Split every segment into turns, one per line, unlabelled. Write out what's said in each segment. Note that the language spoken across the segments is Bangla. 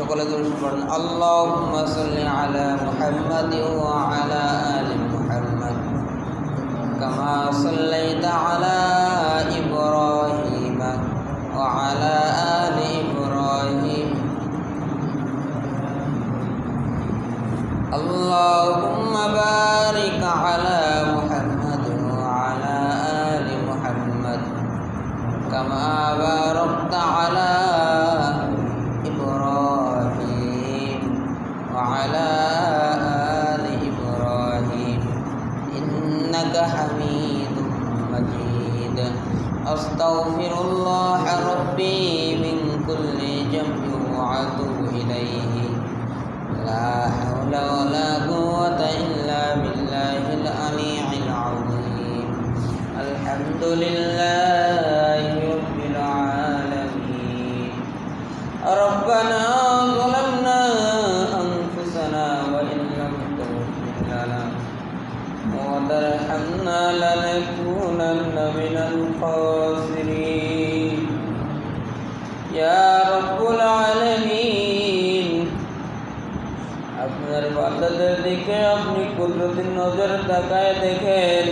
সকলে দরুদ পড়েন। আল্লাহুম্মা সাল্লি আলা মুহাম্মাদি ওয়া আলা আলি মুহাম্মাদ কামা সাল্লাইতা আলা ইব্রাহিম ওয়া আলা আলি ইব্রাহিম। আল্লাহুম্মা বারিক আলা মুহাম্মাদ ওয়া আলা আলি মুহাম্মাদ কামা বারাকতা আলা ইব্রাহিম ওয়া আলা আলি ইব্রাহিম ইন্নাকা হামিদুম মাজিদ। আস্তাগফিরুল্লাহ রাব্বি মিন কুল্লি যামবি ওয়া আতুবু ইলাইহি লা হাওলা ওয়ালা কুওয়াতা ইল্লা বিল্লাহিল আলিয়্যিল আযীম। আলহামদুলিল্লাহি রাব্বিল আলামিন। রব্বানা যালামনা আনফুসানা ওয়া ইন লাম তাগফির লানা ওয়া তারহামনা লানাকুনান্না মিনাল খাসিরিন। ইয়া রাব্বুল আলামিন, আপনার বান্দাদের দিকে আপনি কুদরতের নজর তাকায় দেখেন।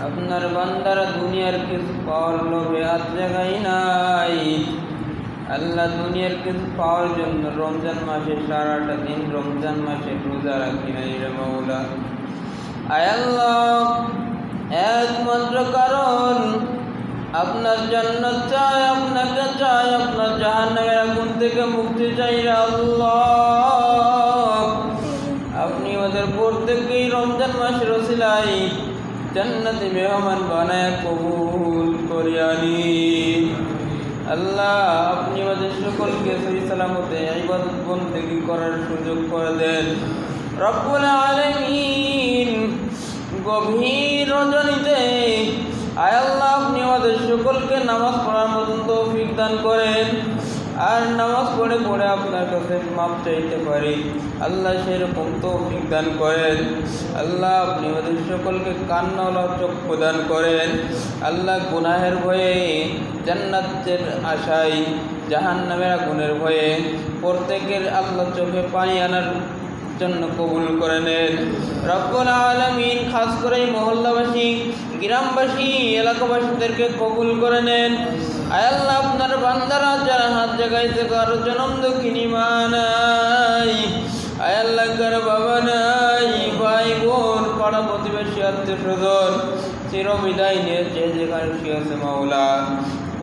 আপনার বান্দারা দুনিয়ার কিছু পাওয়ার লোভে হাত জায়গায় নাই। আল্লাহ দুনিয়ার কিছু পাওয়ার জন্য রমজান মাসে সারাটা দিন রমজান মাসে রোজা রাখি নাই রে মাওলা। আয় আল্লাহ, একমাত্র কারণ আপনার জান্নাত চাই, আপনাকে চাই, আপনার জাহান্নামের আগুন থেকে মুক্তি চাই রে আল্লাহ। আপনি আমাদের প্রত্যেককেই রমজান মাসের ওসিলায় জান্নাতে মেহমান বানায় কবুল করিয়া নিন। আল্লাহ, আপনি আমাদের সকলকে সহি সালামতে ইবাদত বন্দেগী করার সুযোগ করে দেন রব্বুল আলামিন। গভীর রজনীতে আয় আল্লাহ, আপনি আমাদের সকলকে নামাজ পড়ার মতন তৌফিক দান করেন, আর নামাজ পড়ে পড়ে আপনার কাছে মাপ চাইতে পারি আল্লাহ, সেরকম তৌফিক দান করেন। আল্লাহ, আপনি আমাদের সকলকে কান্নাওয়ালা চক্ষু দান করেন। আল্লাহ, গুনাহের ভয়ে, জান্নাতের আশায়, জাহান্নামের আগুনের ভয়ে প্রত্যেকের আল্লাহ চোখে পানি আনার জন্য কবুল করে নেন রব্বুল আলামিন। খাস করে মহল্লাবাসী, গ্রামবাসী, এলাকাবাসীদেরকে কবুল করে নেন। আয় আল্লাহ, আপনার বান্দারা যারা হাত জাগাইছে, কারো জনম দুঃখিনী মা নাই, আয় আল্লাহ কারো বাবা নাই, ভাই বোন, পাড়া প্রতিবেশী, আত্মীয় স্বজন চিরবিদায় নিয়ে যে যেখানে শুয়ে আছে মাওলা,